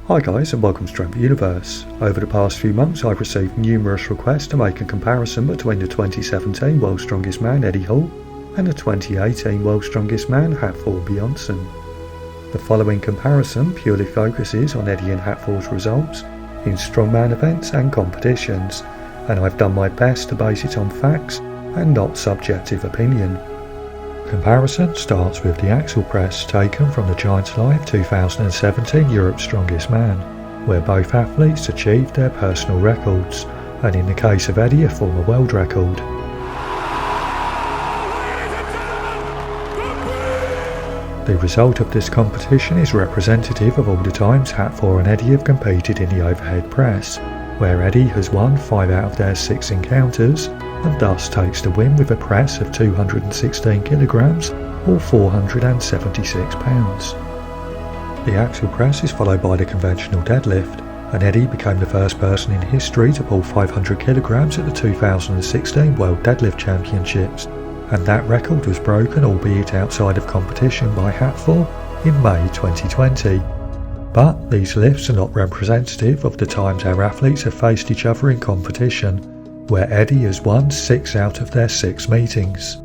Hi guys and welcome to Strongman Universe. Over the past few months I've received numerous requests to make a comparison between the 2017 World's Strongest Man Eddie Hall and the 2018 World's Strongest Man Hafthor Bjornsson. The following comparison purely focuses on Eddie and Hafthor's results in strongman events and competitions, and I've done my best to base it on facts and not subjective opinion. Comparison starts with the axle press taken from the Giants Live 2017 Europe's Strongest Man, where both athletes achieved their personal records, and in the case of Eddie a former world record. The result of this competition is representative of all the times Hafthor and Eddie have competed in the overhead press, where Eddie has won 5 out of their 6 encounters, and thus takes the win with a press of 216 kilograms or 476 pounds. The axle press is followed by the conventional deadlift, and Eddie became the first person in history to pull 500 kilograms at the 2016 World Deadlift Championships, and that record was broken, albeit outside of competition, by Hafthor in May 2020. But these lifts are not representative of the times our athletes have faced each other in competition, where Eddie has won 6 out of their 6 meetings.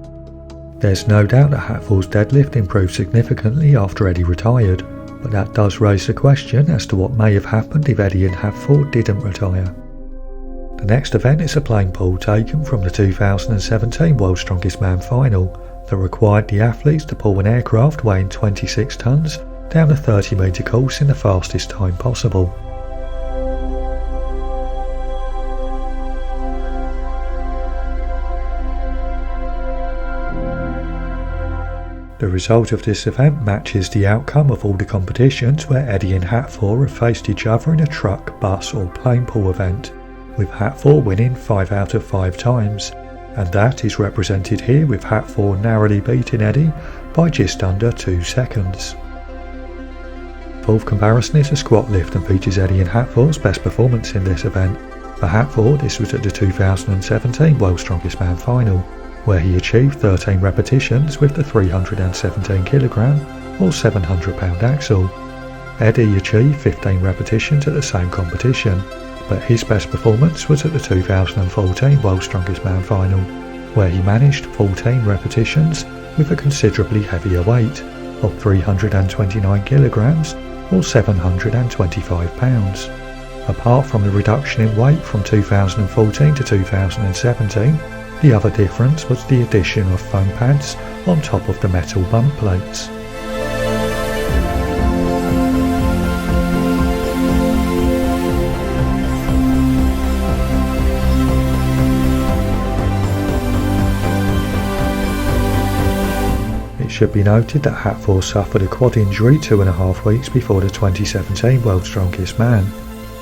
There's no doubt that Hafthor's deadlift improved significantly after Eddie retired, but that does raise the question as to what may have happened if Eddie and Hafthor didn't retire. The next event is a plane pull taken from the 2017 World's Strongest Man final that required the athletes to pull an aircraft weighing 26 tons down a 30-metre course in the fastest time possible. The result of this event matches the outcome of all the competitions where Eddie and Hafthor have faced each other in a truck, bus or plane pull event, with Hafthor winning 5 out of 5 times, and that is represented here with Hafthor narrowly beating Eddie by just under 2 seconds. Fourth comparison is a squat lift and features Eddie and Hafthor's best performance in this event. For Hafthor, this was at the 2017 World's Strongest Man final, where he achieved 13 repetitions with the 317 kg or 700 pound axle. Eddie achieved 15 repetitions at the same competition, but his best performance was at the 2014 World's Strongest Man final, where he managed 14 repetitions with a considerably heavier weight of 329 kg or 725 pounds. Apart from the reduction in weight from 2014 to 2017, the other difference was the addition of foam pads on top of the metal bump plates. It should be noted that Hafthor suffered a quad injury 2.5 weeks before the 2017 World's Strongest Man,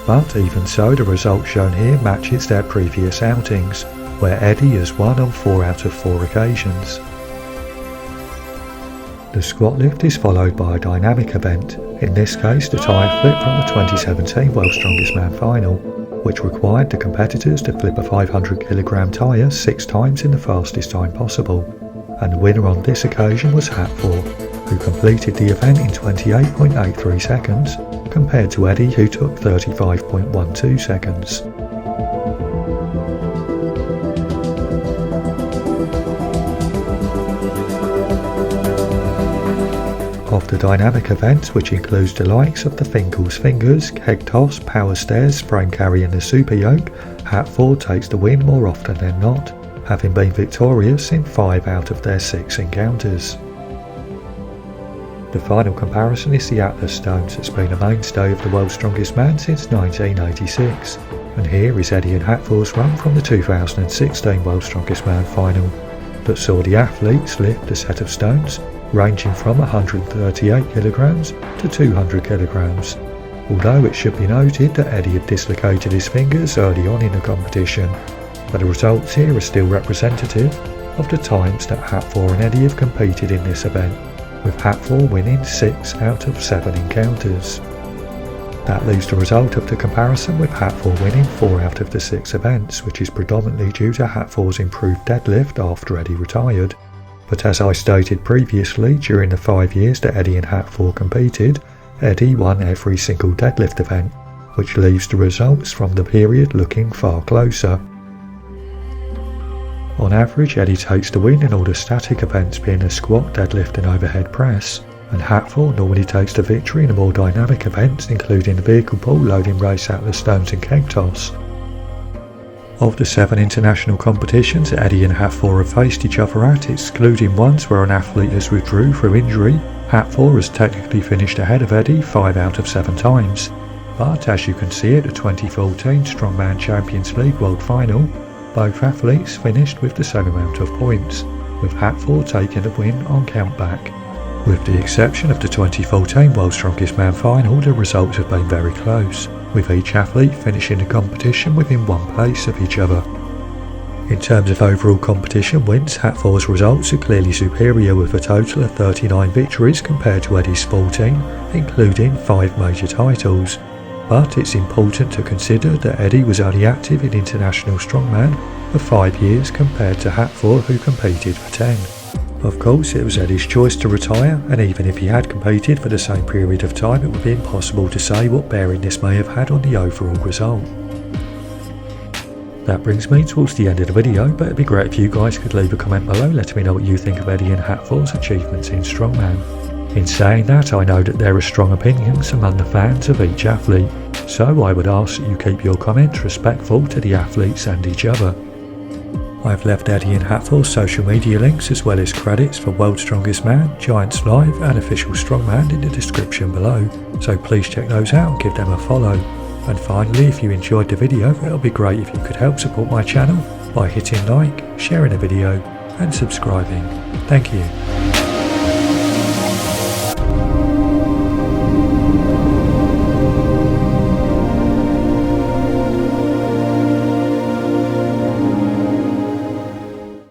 but even so the result shown here matches their previous outings, where Eddie has won on 4 out of 4 occasions. The squat lift is followed by a dynamic event, in this case the tyre flip from the 2017 World's Strongest Man final, which required the competitors to flip a 500 kg tyre 6 times in the fastest time possible, and the winner on this occasion was Hafthor, who completed the event in 28.83 seconds, compared to Eddie who took 35.12 seconds. Of the dynamic events, which includes the likes of the Finkel's Fingers, Keg Toss, Power Stairs, Frame Carry and the Super Yoke, Hafthor takes the win more often than not, having been victorious in 5 out of their 6 encounters. The final comparison is the Atlas Stones that's been a mainstay of the World's Strongest Man since 1986, and here is Eddie and Hafthor's run from the 2016 World's Strongest Man final that saw the athletes lift a set of stones ranging from 138 kg to 200 kg, although it should be noted that Eddie had dislocated his fingers early on in the competition, but the results here are still representative of the times that Hafthor and Eddie have competed in this event, with Hafthor winning 6 out of 7 encounters. That leaves the result of the comparison with Hafthor winning 4 out of the 6 events, which is predominantly due to Hafthor's improved deadlift after Eddie retired. But as I stated previously, during the 5 years that Eddie and Hafthor competed, Eddie won every single deadlift event, which leaves the results from the period looking far closer. On average, Eddie takes the win in all the static events being the squat, deadlift and overhead press, and Hafthor normally takes the victory in the more dynamic events including the vehicle pull, loading race, atlas stones and keg toss. Of the 7 international competitions Eddie and Hafthor have faced each other at, excluding ones where an athlete has withdrew through injury, Hafthor has technically finished ahead of Eddie 5 out of 7 times. But as you can see at the 2014 Strongman Champions League World Final, both athletes finished with the same amount of points, with Hafthor taking the win on countback. With the exception of the 2014 World's Strongest Man Final, the results have been very close, with each athlete finishing the competition within 1 place of each other. In terms of overall competition wins, Hafthor's results are clearly superior with a total of 39 victories compared to Eddie's 14, including 5 major titles. But it's important to consider that Eddie was only active in international strongman for 5 years compared to Hafthor, who competed for 10. Of course, it was Eddie's choice to retire, and even if he had competed for the same period of time, it would be impossible to say what bearing this may have had on the overall result. That brings me towards the end of the video, but it'd be great if you guys could leave a comment below letting me know what you think of Eddie and Hafthor's achievements in strongman. In saying that, I know that there are strong opinions among the fans of each athlete, so I would ask that you keep your comments respectful to the athletes and each other. I've left Eddie and Hafthor's social media links as well as credits for World's Strongest Man, Giants Live and Official Strongman in the description below, so please check those out and give them a follow. And finally, if you enjoyed the video, it would be great if you could help support my channel by hitting like, sharing the video and subscribing. Thank you.